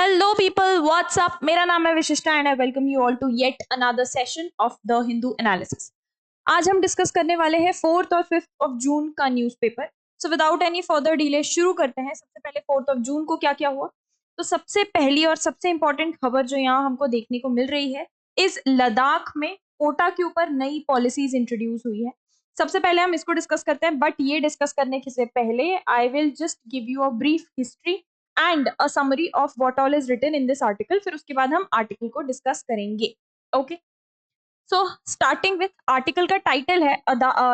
Hello people, WhatsApp. मेरा नाम है Vishishta and I welcome you all to yet another session of the Hindu analysis. आज हम discuss करने वाले हैं 4th और 5th ऑफ जून का newspaper. So without any further delay शुरू करते हैं। सबसे पहले 4th ऑफ जून को क्या क्या हुआ। तो सबसे पहली और सबसे इंपॉर्टेंट खबर जो यहाँ हमको देखने को मिल रही है, इस लद्दाख में कोटा के ऊपर नई पॉलिसीज इंट्रोड्यूस हुई है। सबसे पहले हम इसको डिस्कस करते हैं, बट ये डिस्कस करने से पहले I will just give you a brief history and a summary of what all is written in this article. फिर उसके बाद हम आर्टिकल को डिस्कस करेंगे। Okay, so starting with article का टाइटल है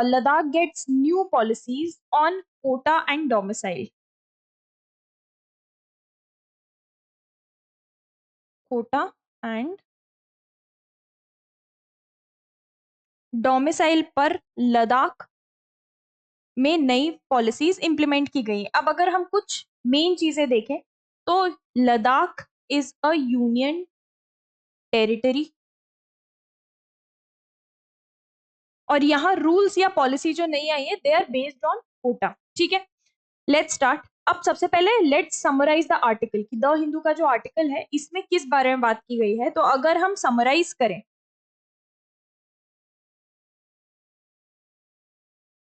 Ladakh gets new policies on quota and domicile. Quota and domicile पर लद्दाख में नई पॉलिसीज इंप्लीमेंट की गई। अब अगर हम कुछ मेन चीजें देखें तो Ladakh is a union territory और यहाँ रूल्स या पॉलिसी जो नहीं आई है they are based on quota. ठीक है, लेट्स स्टार्ट। अब सबसे पहले लेट्स समराइज द आर्टिकल कि द हिंदू का जो आर्टिकल है इसमें किस बारे में बात की गई है। तो अगर हम समराइज करें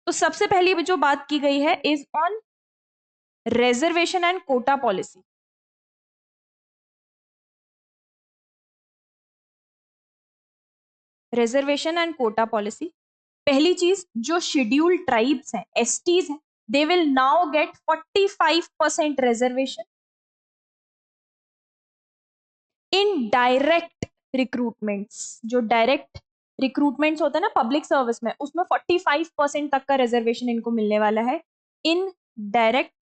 तो सबसे पहली जो बात की गई है is on reservation and quota policy. Reservation and quota policy, पहली चीज जो शेड्यूल्ड ट्राइब्स हैं, एसटीज हैं, they will now get 45% reservation in direct recruitments. जो डायरेक्ट रिक्रूटमेंट्स होता है ना पब्लिक सर्विस में, उसमें 45% तक का रिजर्वेशन इनको मिलने वाला है in direct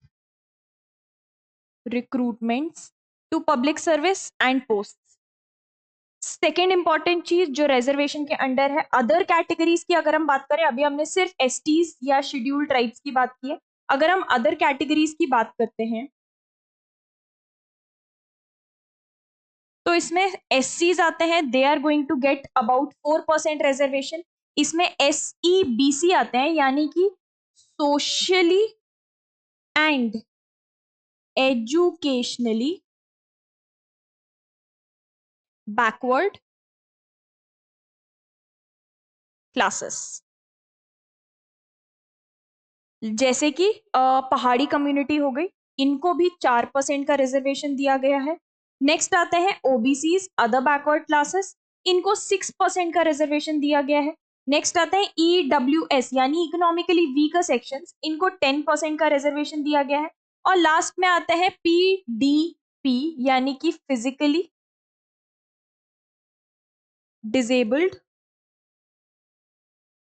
recruitments to public service and post. Second important चीज जो रिजर्वेशन के अंडर है, अदर कैटेगरीज की अगर हम बात करें, अभी हमने सिर्फ एसटीज या शेड्यूल्ड ट्राइब्स की बात की है, अगर हम अदर कैटेगरीज की बात करते हैं तो इसमें एससीज आते हैं, they are going to get about 4% reservation. इसमें एसईबीसी आते हैं यानी कि socially and educationally backward classes, जैसे कि पहाड़ी कम्युनिटी हो गई, इनको भी 4% का रिजर्वेशन दिया गया है। नेक्स्ट आते हैं ओबीसीज, अदर बैकवर्ड क्लासेस, इनको 6% का रिजर्वेशन दिया गया है। नेक्स्ट आते हैं ईडब्ल्यूएस यानी इकोनॉमिकली वीकर सेक्शंस, इनको 10% का रिजर्वेशन दिया गया है। और लास्ट में आते हैं पीडीपी यानी कि फिजिकली डिजेबल्ड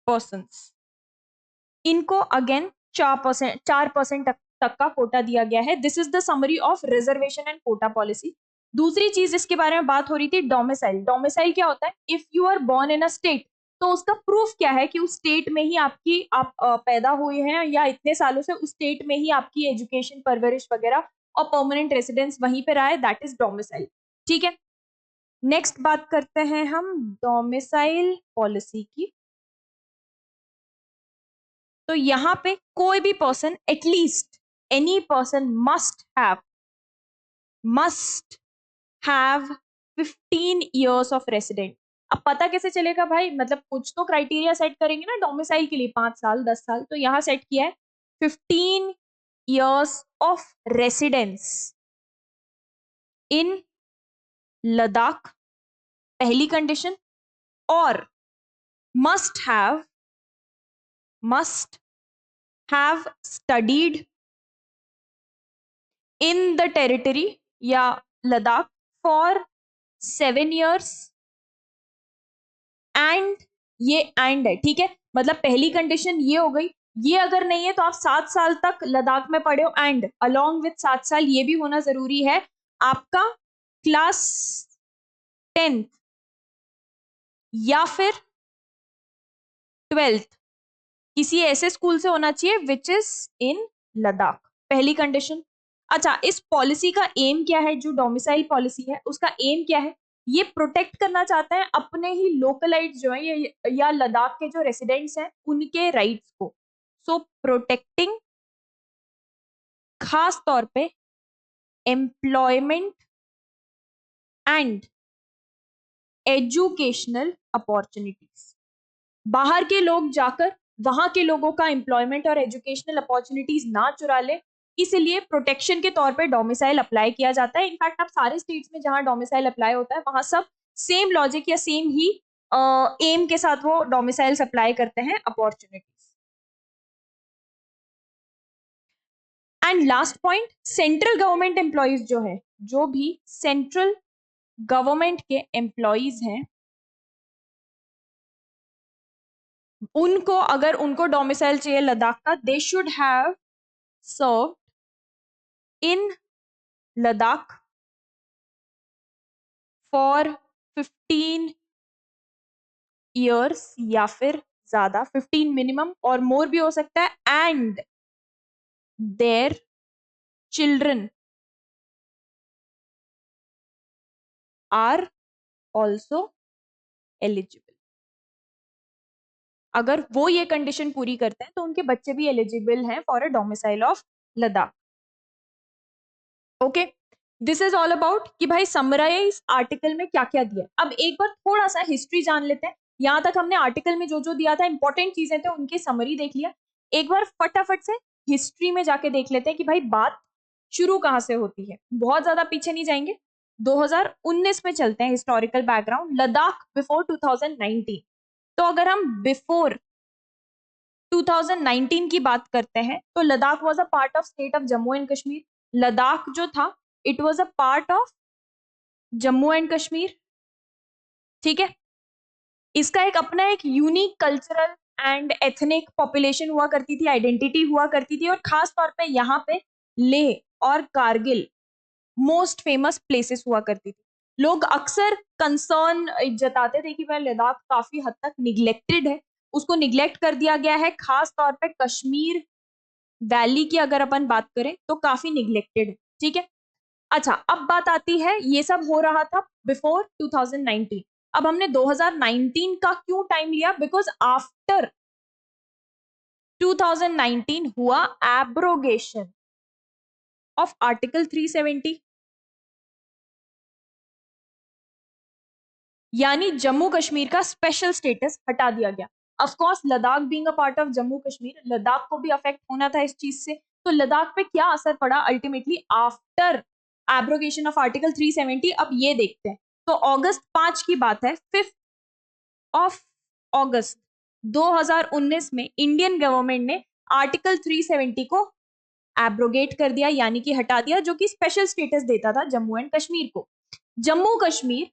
पर्सन्स, इनको अगेन 4% तक का कोटा दिया गया है। This is the summary of reservation and quota policy. दूसरी चीज इसके बारे में बात हो रही थी, डोमिसाइल। डोमिसाइल क्या होता है? If you are born in a state, तो उसका प्रूफ क्या है कि उस स्टेट में ही आप पैदा हुए हैं या इतने सालों से उस स्टेट में ही आपकी एजुकेशन, परवरिश वगैरह और परमानेंट रेसिडेंस वहीं पे रहा है, दैट इज डोमिसाइल। ठीक है, नेक्स्ट बात करते हैं हम डोमिसाइल पॉलिसी की। तो यहां पे कोई भी person, at least any person must have 15 years of resident. अब पता कैसे चलेगा भाई? मतलब कुछ तो क्राइटेरिया सेट करेंगे ना डोमिसाइल के लिए, 5 साल 10 साल, तो यहां सेट किया है 15 years ऑफ रेसिडेंस इन लद्दाख, पहली कंडीशन। और must have must have studied in the territory या लद्दाख फॉर 7 years। एंड ये एंड है, ठीक है, मतलब पहली कंडीशन ये हो गई। ये अगर नहीं है तो आप 7 साल तक लद्दाख में पढ़े हो, एंड अलोंग विथ 7 साल ये भी होना जरूरी है आपका क्लास 10th या फिर 12th किसी ऐसे स्कूल से होना चाहिए विच इज इन लद्दाख, पहली कंडीशन। अच्छा, इस पॉलिसी का एम क्या है? जो डोमिसाइल पॉलिसी है उसका एम क्या है? ये प्रोटेक्ट करना चाहते हैं अपने ही लोकलाइट जो है या लद्दाख के जो रेसिडेंट्स हैं उनके राइट्स को। सो प्रोटेक्टिंग खास तौर पे एम्प्लॉयमेंट एंड एजुकेशनल अपॉर्चुनिटीज। बाहर के लोग जाकर वहां के लोगों का एम्प्लॉयमेंट और एजुकेशनल अपॉर्चुनिटीज ना चुरा ले, इसलिए प्रोटेक्शन के तौर पे डोमिसाइल अप्लाई किया जाता है। इनफैक्ट आप सारे स्टेट्स में जहां डोमिसाइल अप्लाई होता है वहां सब सेम लॉजिक या सेम ही एम के साथ वो डोमिसाइल्स अप्लाई करते हैं opportunities. And last point, central government employees जो है, जो भी सेंट्रल गवर्नमेंट के एम्प्लॉयज हैं, उनको अगर उनको डोमिसाइल चाहिए लद्दाख का, they should have serve in Ladakh for 15 years या फिर ज्यादा, 15 मिनिमम और मोर भी हो सकता है। And their children are also eligible. अगर वो ये कंडीशन पूरी करते हैं तो उनके बच्चे भी एलिजिबल हैं for a domicile of Ladakh. Okay, this is all about कि भाई समराइज आर्टिकल में क्या क्या दिया। अब एक बार थोड़ा सा हिस्ट्री जान लेते हैं। यहां तक हमने आर्टिकल में जो जो दिया था, इंपॉर्टेंट चीजें थे, उनकी समरी देख लिया। एक बार फटाफट से हिस्ट्री में जाके देख लेते हैं कि भाई बात शुरू कहां से होती है। बहुत ज्यादा पीछे नहीं जाएंगे, 2019 में चलते हैं। Historical background, Ladakh before 2019। तो अगर हम बिफोर 2019 की बात करते हैं तो Ladakh was a part of state of Jammu and Kashmir. Ladakh जो था, it was a part of Jammu and Kashmir. ठीक है, इसका एक अपना एक unique cultural and ethnic population हुआ करती थी, आइडेंटिटी हुआ करती थी, और खास तौर पे यहाँ पे लेह और कारगिल मोस्ट फेमस प्लेसेस हुआ करती थी। लोग अक्सर कंसर्न जताते थे कि वह लद्दाख काफी हद तक निग्लेक्टेड है, उसको निग्लेक्ट कर दिया गया है। खास तौर पे कश्मीर वैली की अगर अपन बात करें तो काफी निग्लेक्टेड है। ठीक है, अच्छा अब बात आती है, ये सब हो रहा था बिफोर 2019। अब हमने 2019 का क्यों टाइम लिया? बिकॉज आफ्टर 2019 हुआ एब्रोगेशन ऑफ आर्टिकल 370, यानी जम्मू कश्मीर का स्पेशल स्टेटस हटा दिया गया। Of course Ladakh being a part of Jammu Kashmir, Ladakh को भी अफेक्ट होना था इस चीज से। तो लद्दाख पे क्या असर पड़ा ultimately after abrogation of article 370, अब ये देखते हैं। तो अगस्त 5 की बात है, 5 ऑफ अगस्त 2019 में इंडियन गवर्नमेंट ने आर्टिकल 370 को एब्रोगेट कर दिया, यानी कि हटा दिया, जो कि स्पेशल स्टेटस देता था जम्मू एंड कश्मीर को। जम्मू कश्मीर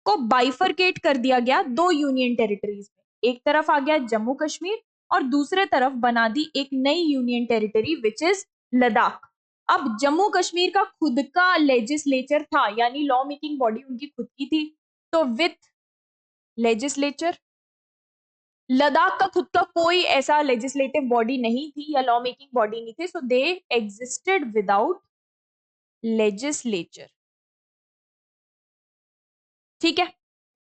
को बाइफरकेट कर दिया गया दो यूनियन टेरिटरीज में। एक तरफ आ गया जम्मू कश्मीर और दूसरे तरफ बना दी एक नई union territory which is Ladakh. अब जम्मू कश्मीर का खुद का लेजिस्लेचर था, यानी लॉ मेकिंग बॉडी उनकी खुद की थी। तो विथ लेजिस्लेचर, लद्दाख का खुद का कोई ऐसा लेजिस्लेटिव बॉडी नहीं थी या लॉ मेकिंग बॉडी नहीं थी, so they existed without legislature. ठीक है,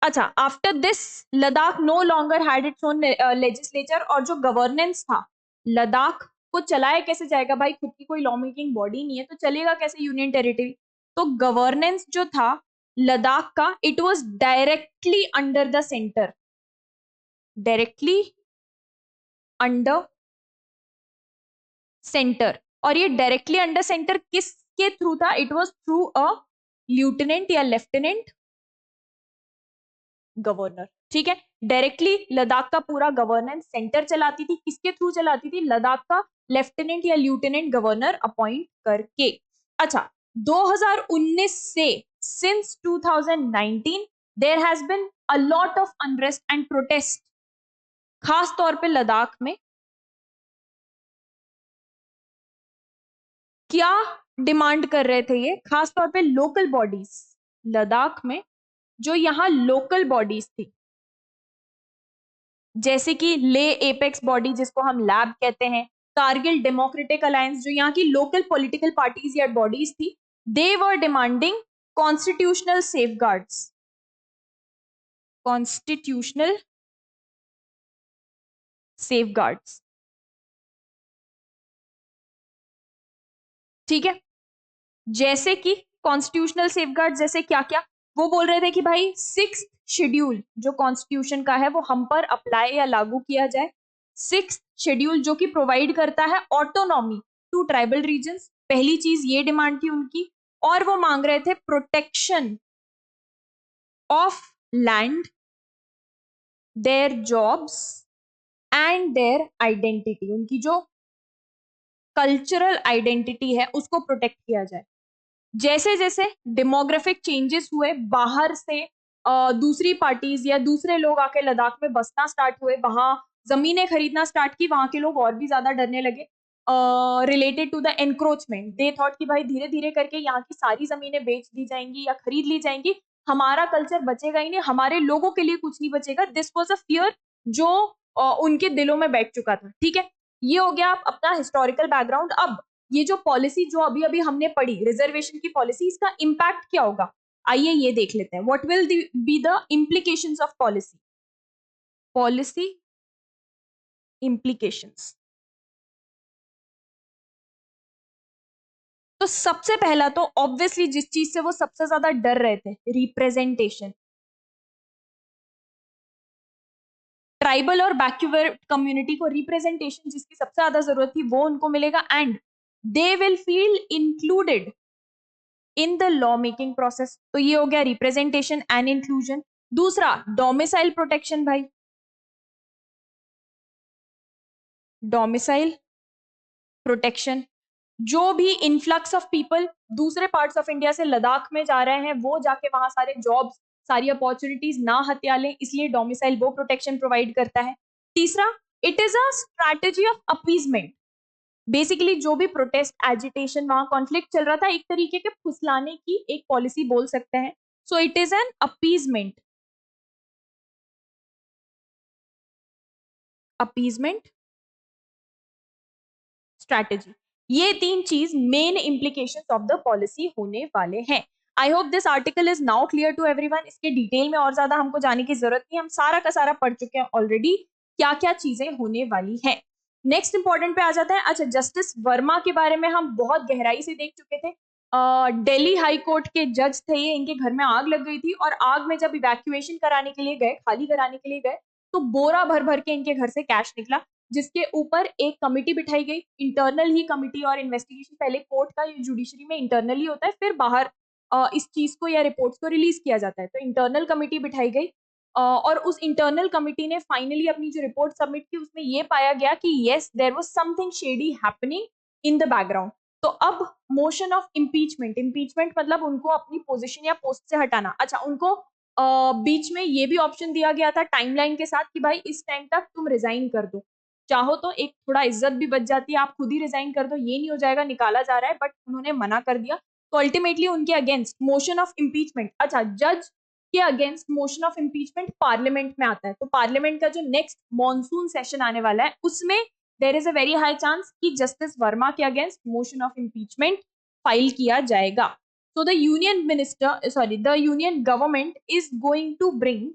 अच्छा after this Ladakh no longer had its own legislature, और जो गवर्नेंस था, लद्दाख को चलाया कैसे जाएगा भाई, खुद की कोई लॉ मेकिंग बॉडी नहीं है तो चलेगा कैसे यूनियन टेरिटरी। तो गवर्नेंस जो था लद्दाख का, it was directly under the centre, directly under centre. और ये डायरेक्टली अंडर सेंटर किसके थ्रू था? इट वाज थ्रू अ ल्यूटेनेंट या लेफ्टिनेंट गवर्नर। ठीक है, डायरेक्टली लद्दाख का पूरा गवर्नेंस सेंटर चलाती थी। किसके थ्रू चलाती थी? लद्दाख का लेफ्टिनेंट या ल्यूटेनेंट गवर्नर अपॉइंट करके। अच्छा 2019 से since 2019 there has been a lot of unrest and protest, खास तौर पे लद्दाख में। क्या डिमांड कर रहे थे ये? खास तौर पे लोकल बॉडीज, लद्दाख में जो यहाँ लोकल बॉडीज थी, जैसे कि ले एपेक्स बॉडी जिसको हम लैब कहते हैं, कारगिल डेमोक्रेटिक अलायंस, जो यहाँ की लोकल पॉलिटिकल पार्टीज या बॉडीज थी, they were demanding constitutional safeguards, constitutional safeguards. ठीक है, जैसे कि कॉन्स्टिट्यूशनल सेफगार्ड जैसे क्या क्या, वो बोल रहे थे कि भाई 6th शेड्यूल जो कॉन्स्टिट्यूशन का है वो हम पर अप्लाई या लागू किया जाए। 6th शेड्यूल जो कि प्रोवाइड करता है ऑटोनॉमी टू ट्राइबल रीजन्स, पहली चीज ये डिमांड थी उनकी। और वो मांग रहे थे protection of land, their jobs and their identity, उनकी जो कल्चरल आइडेंटिटी है उसको प्रोटेक्ट किया जाए। जैसे जैसे डेमोग्राफिक चेंजेस हुए, बाहर से दूसरी पार्टीज या दूसरे लोग आके लद्दाख में बसना स्टार्ट हुए, वहां जमीनें खरीदना स्टार्ट की, वहां के लोग और भी ज्यादा डरने लगे related to the encroachment. They thought कि भाई धीरे धीरे करके यहाँ की सारी जमीनें बेच दी जाएंगी या खरीद ली जाएंगी, हमारा कल्चर बचेगा ही नहीं, हमारे लोगों के लिए कुछ नहीं बचेगा। दिस वॉज अ फियर जो उनके दिलों में बैठ चुका था। ठीक है, ये हो गया अपना हिस्टोरिकल बैकग्राउंड। अब ये जो पॉलिसी जो अभी अभी हमने पढ़ी रिजर्वेशन की पॉलिसी, इसका इम्पैक्ट क्या होगा, आइए ये देख लेते हैं। What will be the implications of policy, policy implications. तो सबसे पहला तो ऑब्वियसली जिस चीज से वो सबसे ज्यादा डर रहे थे, रिप्रेजेंटेशन। ट्राइबल और बैकवर्ड कम्युनिटी को रिप्रेजेंटेशन जिसकी सबसे ज्यादा जरूरत थी वो उनको मिलेगा, and they will feel included in the law making process. तो ये हो गया रिप्रेजेंटेशन एंड इंक्लूजन। दूसरा डोमिसाइल प्रोटेक्शन भाई, डोमिसाइल प्रोटेक्शन। जो भी इनफ्लक्स ऑफ पीपल दूसरे पार्ट्स ऑफ इंडिया से लद्दाख में जा रहे हैं, वो जाके वहां सारे जॉब्स सारी अपॉर्चुनिटीज ना हत्या लें, इसलिए डोमिसाइल वो प्रोटेक्शन प्रोवाइड करता है। तीसरा, it is a strategy of appeasement. Basically जो भी प्रोटेस्ट एजिटेशन वहां कॉन्फ्लिक्ट चल रहा था, एक तरीके के फुसलाने की एक पॉलिसी बोल सकते हैं। So it is an appeasement, appeasement strategy. ये तीन चीज main implications of the policy होने वाले हैं। I hope this article is now clear to everyone. इसके डिटेल में और ज्यादा हमको जाने की जरूरत नहीं, हम सारा का सारा पढ़ चुके हैं ऑलरेडी क्या क्या चीजें होने वाली है। नेक्स्ट इंपॉर्टेंट पे आ जाता है। अच्छा, जस्टिस वर्मा के बारे में हम बहुत गहराई से देख चुके थे। दिल्ली हाई कोर्ट के जज थे ये, इनके घर में आग लग गई थी और आग में जब इवैक्यूएशन कराने के लिए गए, खाली कराने के लिए गए, तो बोरा भर भर के इनके घर से कैश निकला, जिसके ऊपर एक कमिटी बिठाई गई, इंटरनल ही कमिटी। और इन्वेस्टिगेशन पहले कोर्ट का या जुडिशरी में इंटरनली होता है, फिर बाहर इस चीज को या रिपोर्ट्स को रिलीज किया जाता है। तो इंटरनल कमिटी बिठाई गई और उस इंटरनल कमिटी ने फाइनली अपनी जो रिपोर्ट सबमिट की, उसमें ये पाया गया कि yes there was something shady happening in the background. तो अब मोशन ऑफ इम्पीचमेंट, इम्पीचमेंट मतलब उनको अपनी पोजीशन या पोस्ट से हटाना। अच्छा, उनको बीच में ये भी ऑप्शन दिया गया था टाइमलाइन के साथ कि भाई इस टाइम तक तुम रिजाइन कर दो, चाहो तो एक थोड़ा इज्जत भी बच जाती है, आप खुद ही रिजाइन कर दो, ये नहीं हो जाएगा निकाला जा रहा है, बट उन्होंने मना कर दिया। तो अल्टीमेटली उनके अगेंस्ट मोशन ऑफ इम्पीचमेंट, अच्छा जज के against motion of impeachment parliament में आता है। तो पार्लियामेंट का जो नेक्स्ट मॉनसून सेशन आने वाला है, उसमें there is a very high chance कि जस्टिस वर्मा के against motion of impeachment file किया जाएगा। So the the union government is going to bring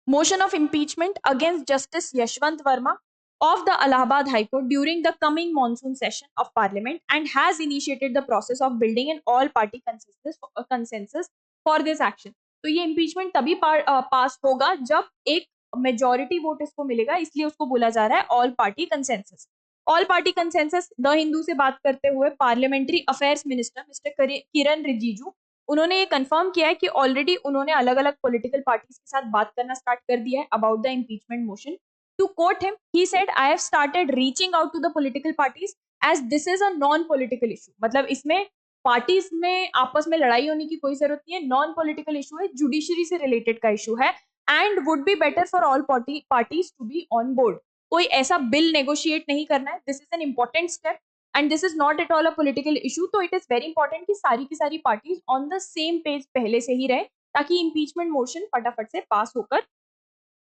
motion of impeachment against Justice Yashwant Verma of the Allahabad High Court during the coming monsoon session of Parliament and has initiated the process of building an all-party consensus for this action. तो ये impeachment तभी पास होगा जब एक majority vote इसको मिलेगा, इसलिए उसको बोला जा रहा है all party consensus. All party consensus the Hindu से बात करते हुए पार्लियामेंट्री अफेयर्स मिनिस्टर मिस्टर किरण रिजिजू, उन्होंने ये कंफर्म किया है कि ऑलरेडी उन्होंने अलग अलग पॉलिटिकल पार्टीज के साथ बात करना स्टार्ट कर दिया है about the impeachment motion. To quote him, he said I have started reaching out to the political parties as this is a non political issue. मतलब इसमें पार्टीज में आपस में लड़ाई होने की कोई जरूरत नहीं है, नॉन पॉलिटिकल इशू है, जुडिशरी से रिलेटेड का इशू है, and would be better for all parties to be on board. कोई ऐसा बिल नेगोशिएट नहीं करना है, this is an important step and this is not at all a political issue. तो इट इज वेरी इंपॉर्टेंट कि सारी की सारी parties on the same page पहले से ही रहे, ताकि इंपीचमेंट मोशन फटाफट से पास होकर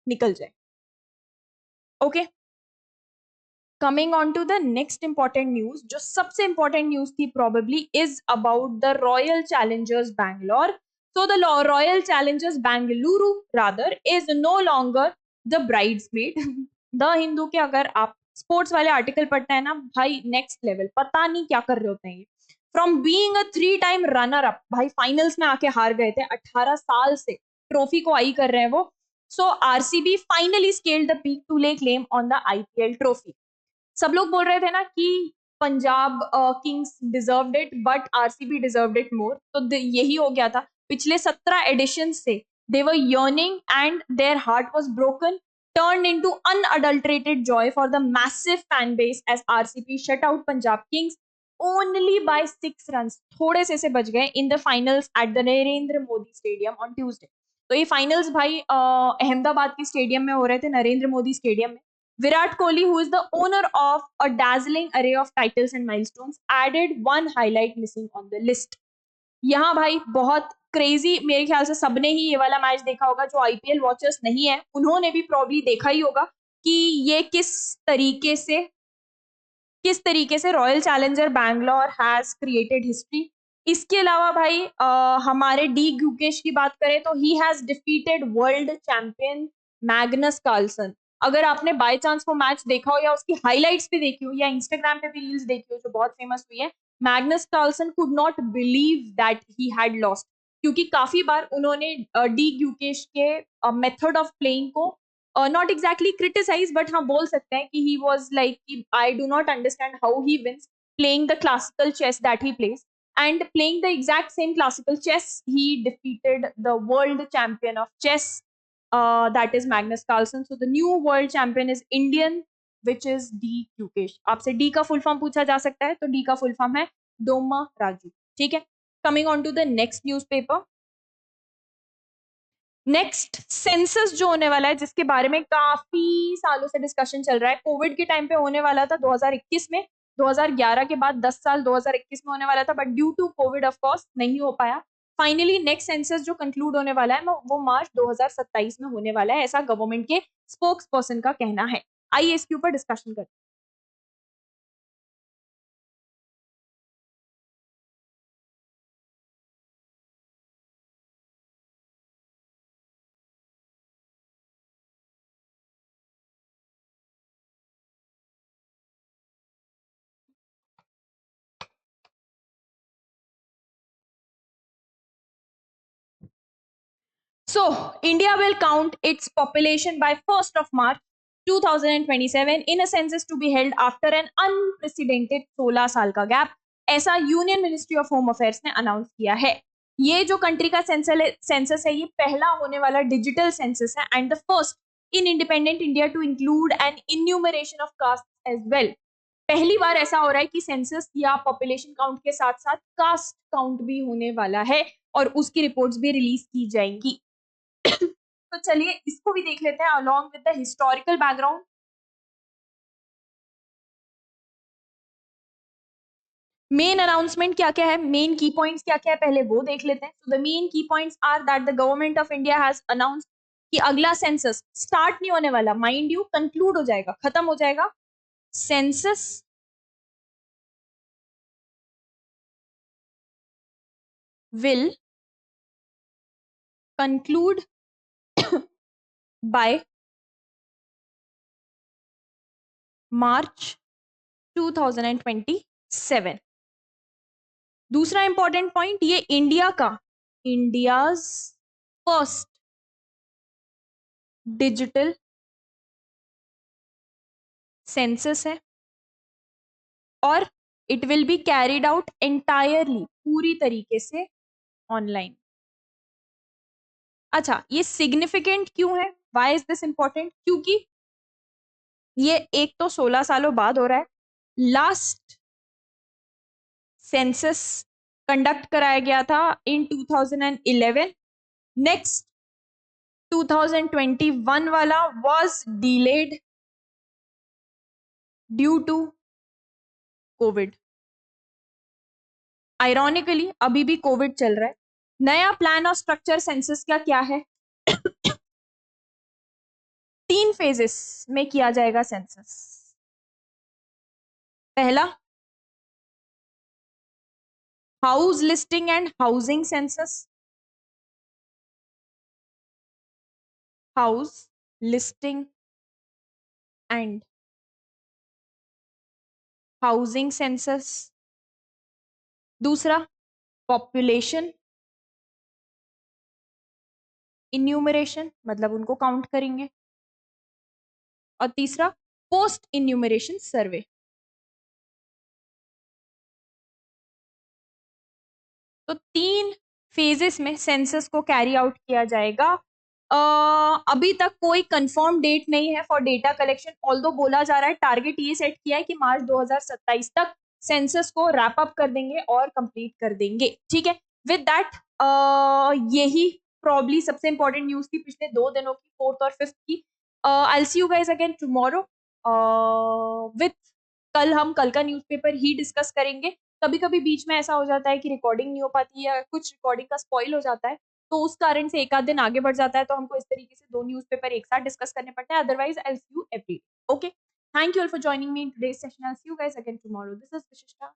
निकल जाए। Okay, coming on to the next important news, जो सबसे इंपॉर्टेंट न्यूज थी probably, is about the Royal Challengers Bangalore. So the Royal Challengers Bengaluru rather is no longer the bridesmaid. The Hindu के अगर आप स्पोर्ट्स वाले आर्टिकल पढ़ते हैं ना भाई, नेक्स्ट लेवल, पता नहीं क्या कर रहे होते हैं ये। From being a 3 time runner up, भाई फाइनल्स में आके हार गए थे, 18 साल से ट्रॉफी को आई कर रहे हैं वो. So RCB finally scaled the peak to lay claim on the IPL trophy. सब लोग बोल रहे थे ना कि Punjab Kings deserved it but RCB deserved it more, तो यही हो गया था. पिछले 17 एडिशन से they were yearning and their heart was broken, turned into unadulterated joy for the massive fan base as RCB shut out Punjab Kings only by 6 runs. थोड़े से बच गए in the finals at the Narendra Modi stadium on Tuesday. तो ये finals भाई अहमदाबाद के stadium में हो रहे थे, नरेंद्र मोदी स्टेडियम में. Virat Kohli, who is the owner of a dazzling array of titles and milestones, added one highlight missing on the list. यहाँ भाई बहुत क्रेजी, मेरे ख्याल से सबने ही ये वाला मैच देखा होगा. जो आईपीएल वॉचर्स नहीं है उन्होंने भी प्रॉब्ली देखा ही होगा कि ये किस तरीके से royal challenger Bangalore has created history. इसके अलावा भाई हमारे डी गुकेश की बात करें तो he has defeated world champion Magnus Carlsen. अगर आपने बाय चांस वो मैच देखा हो या उसकी हाइलाइट्स भी देखी हो या इंस्टाग्राम पे भी रील्स देखी हो जो बहुत फेमस हुई है, Magnus Carlsen could not believe that he had lost. क्योंकि काफी बार उन्होंने डी गुकेश के मेथड ऑफ प्लेइंग को नॉट एग्जैक्टली क्रिटिसाइज बट हाँ बोल सकते हैं कि he was like I do not understand how he wins playing the classical chess that he plays, and playing the exact same classical chess he defeated the world champion of chess, that is Magnus Carlsen. So the new world champion is Indian, which is D Gukesh. आपसे D का full form पूछा जा सकता है तो D का full form है डोमा राजू. ठीक है, coming on to the next newspaper. Next census जो होने वाला है जिसके बारे में काफी सालों से डिस्कशन चल रहा है, कोविड के टाइम पे होने वाला था 2021 में, 2011 के बाद 10 साल 2021 में होने वाला था but due to Covid of course नहीं हो पाया. फाइनली नेक्स्ट सेंसस जो कंक्लूड होने वाला है वो मार्च 2027 में होने वाला है, ऐसा गवर्नमेंट के स्पोक्स पर्सन का कहना है. आइए इसके ऊपर डिस्कशन करते हैं. So, India will count its population by 1st of March 2027 in a census to be held after an unprecedented 16 साल का गैप, ऐसा union ministry of home affairs ने अनाउंस किया है. ये जो कंट्री का सेंसस है ये पहला होने वाला डिजिटल सेंसस है and the first in independent India to include an enumeration of caste as well. पहली बार ऐसा हो रहा है कि सेंसस या पॉपुलेशन काउंट के साथ साथ कास्ट काउंट भी होने वाला है और उसकी रिपोर्ट्स भी रिलीज की जाएंगी. तो चलिए इसको भी देख लेते हैं along with the historical background. Main announcement क्या क्या है, मेन की पॉइंट्स क्या क्या है, पहले वो देख लेते हैं. So the main key points are that the government of India has announced कि अगला सेंसस स्टार्ट नहीं होने वाला, माइंड यू कंक्लूड हो जाएगा, खत्म हो जाएगा. Census will conclude by March 2027. दूसरा इंपॉर्टेंट पॉइंट, ये इंडियाज फर्स्ट डिजिटल सेंसस है और it will be carried out entirely, पूरी तरीके से ऑनलाइन. अच्छा, ये सिग्निफिकेंट क्यों है, व्हाई इज दिस इंपॉर्टेंट? क्योंकि ये एक तो 16 सालों बाद हो रहा है. लास्ट सेंसस कंडक्ट कराया गया था इन 2011. नेक्स्ट 2021 वाला was delayed due to Covid. Ironically अभी भी कोविड चल रहा है. नया प्लान और स्ट्रक्चर सेंसस का क्या है? 3 फेजेस में किया जाएगा सेंसस. पहला house listing and housing census. House listing and housing census. दूसरा पॉपुलेशन इन्यूमरेशन, मतलब उनको काउंट करेंगे। और तीसरा पोस्ट इन्यूमरेशन सर्वे। तो 3 फेजेस में सेंसस को कैरी आउट किया जाएगा। अभी तक कोई कंफर्म डेट नहीं है फॉर डेटा कलेक्शन, ऑल्दो बोला जा रहा है, टारगेट ये सेट किया है कि मार्च 2027 तक सेंसस को रैप अप कर देंगे और कंप्लीट कर देंगे। ठीक है, विद दैट यही प्रॉब्ली सबसे इंपॉर्टेंट न्यूज थी पिछले 2 दिनों की, 4th और 5th की। I see you guys again tomorrow with, कल हम कल का न्यूज़पेपर ही डिस्कस करेंगे। कभी कभी बीच में ऐसा हो जाता है कि रिकॉर्डिंग नहीं हो पाती है, कुछ रिकॉर्डिंग का स्पॉइल हो जाता है, तो उस कारण से एक आध दिन आगे बढ़ जाता है, तो हमको इस तरीके से 2 न्यूज़पेपर एक साथ डिस्कस करने पड़ते हैं। Otherwise I see you every day. Okay, thank you all for joining me in today's session. I see you guys again tomorrow. This is विशिष्टा।